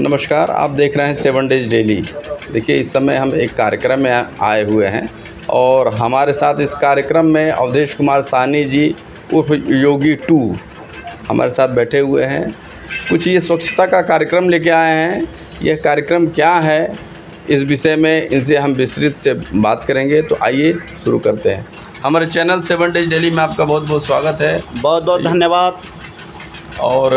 नमस्कार, आप देख रहे हैं 7 डेज डेली। देखिए, इस समय हम एक कार्यक्रम में आए हुए हैं और हमारे साथ इस कार्यक्रम में अवधेश कुमार साहनी जी उर्फ योगी 2 हमारे साथ बैठे हुए हैं। कुछ ये स्वच्छता का कार्यक्रम लेके आए हैं। यह कार्यक्रम क्या है, इस विषय में इनसे हम विस्तृत से बात करेंगे। तो आइए शुरू करते हैं। हमारे चैनल 7 डेज डेली में आपका बहुत बहुत स्वागत है। बहुत बहुत धन्यवाद। और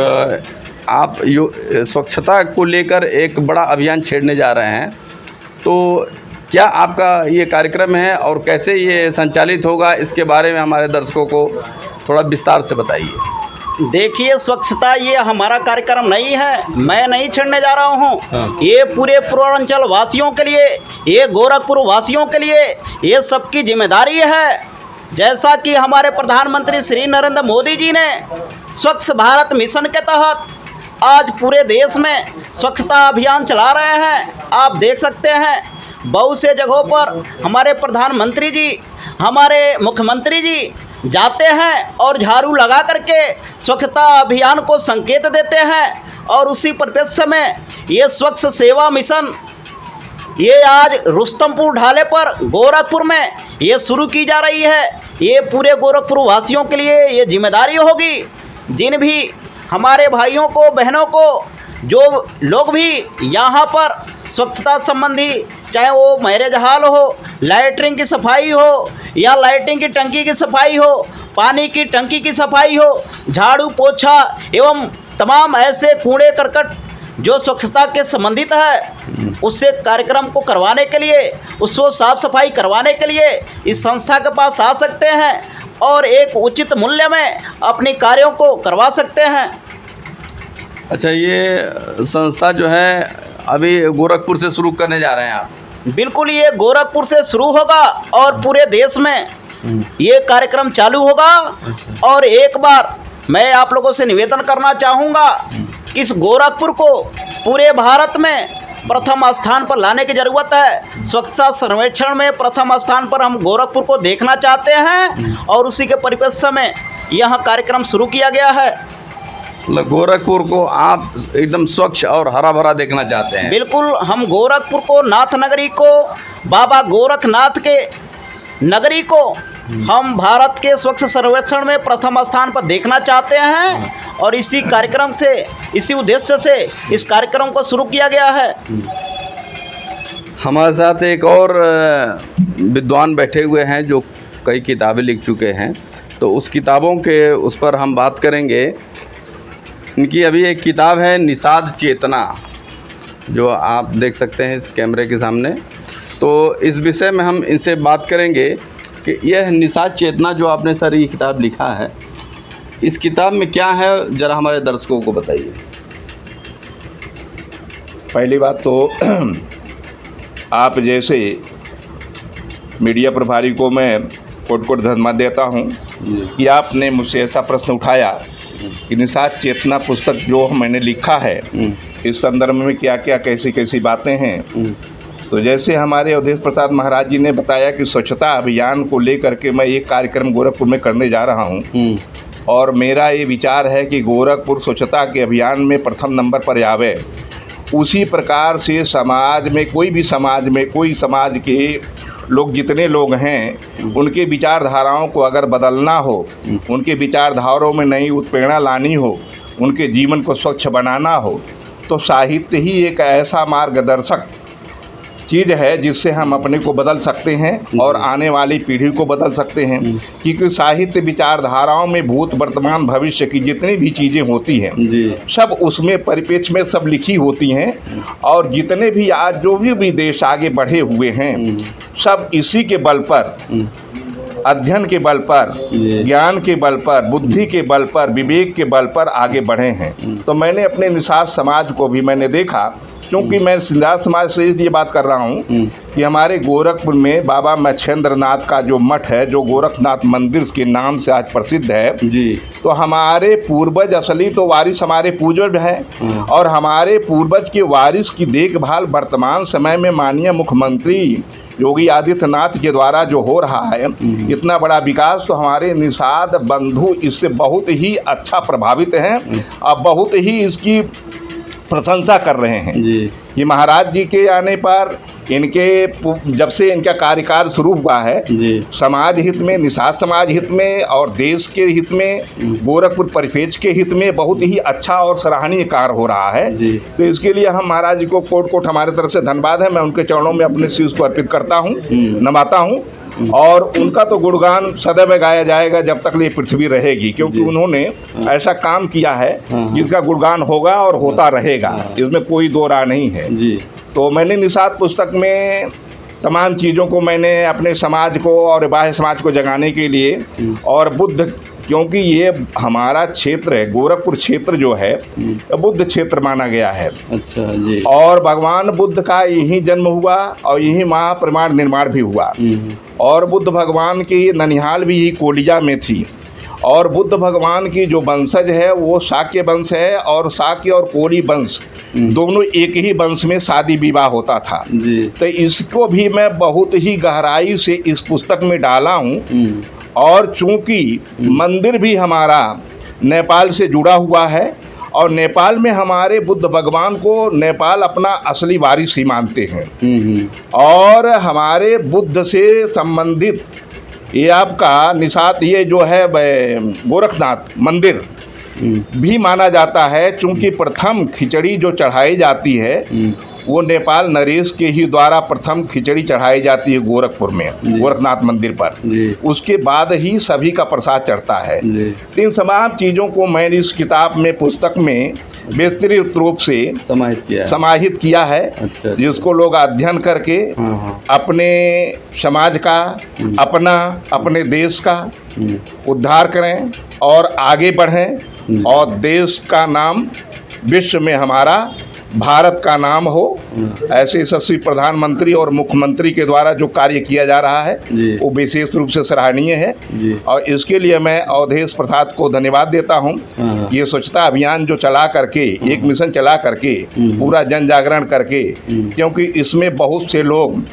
आप स्वच्छता को लेकर एक बड़ा अभियान छेड़ने जा रहे हैं, तो क्या आपका ये कार्यक्रम है और कैसे ये संचालित होगा, इसके बारे में हमारे दर्शकों को थोड़ा विस्तार से बताइए। देखिए, स्वच्छता ये हमारा कार्यक्रम नहीं है, मैं नहीं छेड़ने जा रहा हूँ। हाँ। ये पूरे पूर्वांचल वासियों के लिए, ये गोरखपुर वासियों के लिए, ये सबकी जिम्मेदारी है। जैसा कि हमारे प्रधानमंत्री श्री नरेंद्र मोदी जी ने स्वच्छ भारत मिशन के तहत आज पूरे देश में स्वच्छता अभियान चला रहे हैं। आप देख सकते हैं बहुत से जगहों पर हमारे प्रधानमंत्री जी, हमारे मुख्यमंत्री जी जाते हैं और झाड़ू लगा करके स्वच्छता अभियान को संकेत देते हैं। और उसी परिप्रेक्ष्य में ये स्वच्छ सेवा मिशन ये आज रुस्तमपुर ढाले पर गोरखपुर में ये शुरू की जा रही है। ये पूरे गोरखपुर वासियों के लिए ये जिम्मेदारी होगी। जिन भी हमारे भाइयों को, बहनों को, जो लोग भी यहाँ पर स्वच्छता संबंधी, चाहे वो मैरिज हॉल हो, लैट्रिन की सफाई हो या लाइटिंग की टंकी की सफाई हो, पानी की टंकी की सफाई हो, झाड़ू पोछा एवं तमाम ऐसे कूड़े करकट जो स्वच्छता के संबंधित है, उससे कार्यक्रम को करवाने के लिए, उसको साफ सफाई करवाने के लिए इस संस्था के पास आ सकते हैं और एक उचित मूल्य में अपने कार्यों को करवा सकते हैं। अच्छा, ये संस्था जो है अभी गोरखपुर से शुरू करने जा रहे हैं आप? बिल्कुल, ये गोरखपुर से शुरू होगा और पूरे देश में ये कार्यक्रम चालू होगा। और एक बार मैं आप लोगों से निवेदन करना चाहूँगा कि इस गोरखपुर को पूरे भारत में प्रथम स्थान पर लाने की ज़रूरत है। स्वच्छता सर्वेक्षण में प्रथम स्थान पर हम गोरखपुर को देखना चाहते हैं और उसी के परिप्रेक्ष्य में यह कार्यक्रम शुरू किया गया है। गोरखपुर को आप एकदम स्वच्छ और हरा भरा देखना चाहते हैं? बिल्कुल, हम गोरखपुर को, नाथ नगरी को, बाबा गोरखनाथ के नगरी को हम भारत के स्वच्छ सर्वेक्षण में प्रथम स्थान पर देखना चाहते हैं। और इसी कार्यक्रम से, इसी उद्देश्य से इस कार्यक्रम को शुरू किया गया है। हमारे साथ एक और विद्वान बैठे हुए हैं जो कई किताबें लिख चुके हैं, तो उस किताबों के उस पर हम बात करेंगे। इनकी अभी एक किताब है निषाद चेतना, जो आप देख सकते हैं इस कैमरे के सामने। तो इस विषय में हम इनसे बात करेंगे कि यह निषाद चेतना जो आपने सर ये किताब लिखा है, इस किताब में क्या है, ज़रा हमारे दर्शकों को बताइए। पहली बात तो आप जैसे मीडिया प्रभारी को मैं कोट कोट धन्यवाद देता हूं कि आपने मुझसे ऐसा प्रश्न उठाया कि निषाद चेतना पुस्तक जो मैंने लिखा है, इस संदर्भ में क्या क्या कैसी कैसी बातें हैं। तो जैसे हमारे अवधेश प्रसाद महाराज जी ने बताया कि स्वच्छता अभियान को लेकर के मैं एक कार्यक्रम गोरखपुर में करने जा रहा हूं और मेरा ये विचार है कि गोरखपुर स्वच्छता के अभियान में प्रथम नंबर पर आवे। उसी प्रकार से समाज में, कोई भी समाज में, कोई समाज के लोग जितने लोग हैं, उनके विचारधाराओं को अगर बदलना हो, उनके विचारधाराओं में नई उत्प्रेरणा लानी हो, उनके जीवन को स्वच्छ बनाना हो, तो साहित्य ही एक ऐसा मार्गदर्शक चीज़ है जिससे हम अपने को बदल सकते हैं और आने वाली पीढ़ी को बदल सकते हैं। क्योंकि साहित्य विचारधाराओं में भूत, वर्तमान, भविष्य की जितनी भी चीज़ें होती हैं सब उसमें परिप्रेक्ष्य में सब लिखी होती हैं। और जितने भी आज जो भी देश आगे बढ़े हुए हैं, सब इसी के बल पर, अध्ययन के बल पर, ज्ञान के बल पर, बुद्धि के बल पर, विवेक के बल पर आगे बढ़े हैं। तो मैंने अपने निषाद समाज को भी मैंने देखा, क्योंकि मैं निषाद समाज से ये बात कर रहा हूँ कि हमारे गोरखपुर में बाबा मच्छेंद्रनाथ का जो मठ है, जो गोरखनाथ मंदिर के नाम से आज प्रसिद्ध है जी, तो हमारे पूर्वज असली तो वारिस हमारे पूर्वज हैं और हमारे पूर्वज के वारिस की देखभाल वर्तमान समय में माननीय मुख्यमंत्री योगी आदित्यनाथ के द्वारा जो हो रहा है, इतना बड़ा विकास, तो हमारे निषाद बंधु इससे बहुत ही अच्छा प्रभावित हैं और बहुत ही इसकी प्रशंसा कर रहे हैं जी कि महाराज जी के आने पर जब से इनका कार्यकाल शुरू हुआ है, जी समाज हित में, निषाद समाज हित में और देश के हित में, गोरखपुर परिपेक्ष के हित में बहुत ही अच्छा और सराहनीय कार्य हो रहा है। जी। तो इसके लिए हम महाराज जी को कोट हमारे तरफ से धन्यवाद है। मैं उनके चरणों में अपने शीश को अर्पित करता हूँ, नवाता हूँ, और उनका तो गुणगान सदैव गाया जाएगा जब तक ये पृथ्वी रहेगी, क्योंकि उन्होंने ऐसा काम किया है जिसका गुणगान होगा और होता रहेगा, इसमें कोई दो राय नहीं है। जी तो मैंने निषाद पुस्तक में तमाम चीज़ों को मैंने अपने समाज को और बाह्य समाज को जगाने के लिए, और बुद्ध, क्योंकि ये हमारा क्षेत्र है, गोरखपुर क्षेत्र जो है बुद्ध क्षेत्र माना गया है। अच्छा जी। और भगवान बुद्ध का यहीं जन्म हुआ और यहीं महापरिनिर्वाण निर्माण भी हुआ, और बुद्ध भगवान की ननिहाल भी यही कोलिया में थी, और बुद्ध भगवान की जो वंशज है वो शाक्य वंश है, और शाक्य और कोली वंश दोनों एक ही वंश में शादी विवाह होता था जी। तो इसको भी मैं बहुत ही गहराई से इस पुस्तक में डाला हूँ। और चूँकि मंदिर भी हमारा नेपाल से जुड़ा हुआ है, और नेपाल में हमारे बुद्ध भगवान को नेपाल अपना असली वारिस ही मानते हैं, और हमारे बुद्ध से संबंधित ये आपका निषाद, ये जो है गोरखनाथ मंदिर भी माना जाता है, चूँकि प्रथम खिचड़ी जो चढ़ाई जाती है वो नेपाल नरेश के ही द्वारा प्रथम खिचड़ी चढ़ाई जाती है गोरखपुर में, गोरखनाथ मंदिर पर। उसके बाद ही सभी का प्रसाद चढ़ता है। तो इन तमाम चीज़ों को मैंने इस किताब में, पुस्तक में विस्तृत रूप से समाहित किया है। अच्छा। जिसको लोग अध्ययन करके अपने समाज का, अपने देश का उद्धार करें और आगे बढ़ें, और देश का नाम विश्व में हमारा भारत का नाम हो। ऐसे यशस्वी प्रधानमंत्री और मुख्यमंत्री के द्वारा जो कार्य किया जा रहा है वो विशेष रूप से सराहनीय है, और इसके लिए मैं अवधेश प्रसाद को धन्यवाद देता हूँ। ये स्वच्छता अभियान जो चला करके, एक मिशन चला करके, पूरा जन जागरण करके, क्योंकि इसमें बहुत से लोग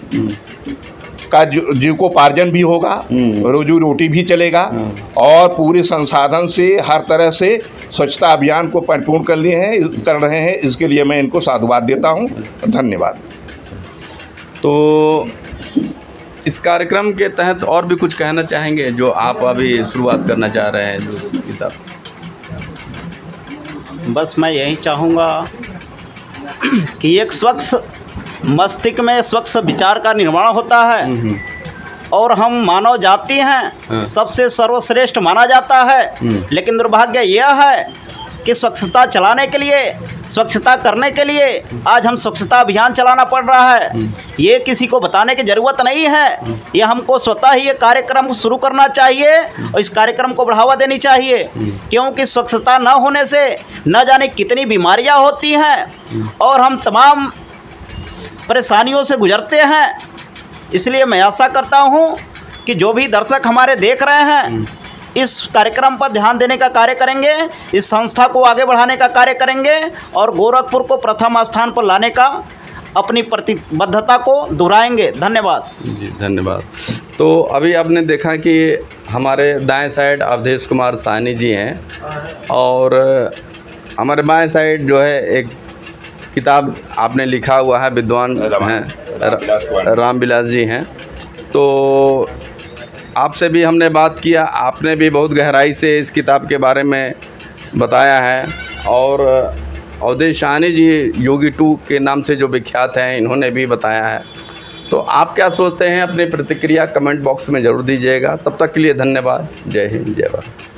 का जीविकोपार्जन भी होगा, रोजी रोटी भी चलेगा, और पूरे संसाधन से हर तरह से स्वच्छता अभियान को परिपूर्ण कर रहे हैं। इसके लिए मैं इनको साधुवाद देता हूं। धन्यवाद। तो इस कार्यक्रम के तहत और भी कुछ कहना चाहेंगे जो आप अभी शुरुआत करना चाह रहे हैं जो किताब? बस मैं यही चाहूँगा कि एक स्वच्छ मस्तिष्क में स्वच्छ विचार का निर्माण होता है, और हम मानव जाति हैं, सबसे सर्वश्रेष्ठ माना जाता है। लेकिन दुर्भाग्य यह है कि स्वच्छता चलाने के लिए, स्वच्छता करने के लिए आज हम स्वच्छता अभियान चलाना पड़ रहा है। ये किसी को बताने की ज़रूरत नहीं है, ये हमको स्वतः ही ये कार्यक्रम शुरू करना चाहिए और इस कार्यक्रम को बढ़ावा देनी चाहिए, क्योंकि स्वच्छता न होने से न जाने कितनी बीमारियां होती हैं और हम तमाम परेशानियों से गुजरते हैं। इसलिए मैं आशा करता हूँ कि जो भी दर्शक हमारे देख रहे हैं इस कार्यक्रम पर ध्यान देने का कार्य करेंगे, इस संस्था को आगे बढ़ाने का कार्य करेंगे और गोरखपुर को प्रथम स्थान पर लाने का अपनी प्रतिबद्धता को दोहराएंगे। धन्यवाद जी, धन्यवाद। तो अभी आपने देखा कि हमारे दाएं साइड अवधेश कुमार साहनी जी हैं, और हमारे बाएं साइड जो है एक किताब आपने लिखा हुआ है, विद्वान हैं रामविलास जी हैं। तो आपसे भी हमने बात किया, आपने भी बहुत गहराई से इस किताब के बारे में बताया है, और अवधेश साहनी जी योगी 2 के नाम से जो विख्यात हैं, इन्होंने भी बताया है। तो आप क्या सोचते हैं, अपनी प्रतिक्रिया कमेंट बॉक्स में ज़रूर दीजिएगा। तब तक के लिए धन्यवाद। जय हिंद, जय भारत।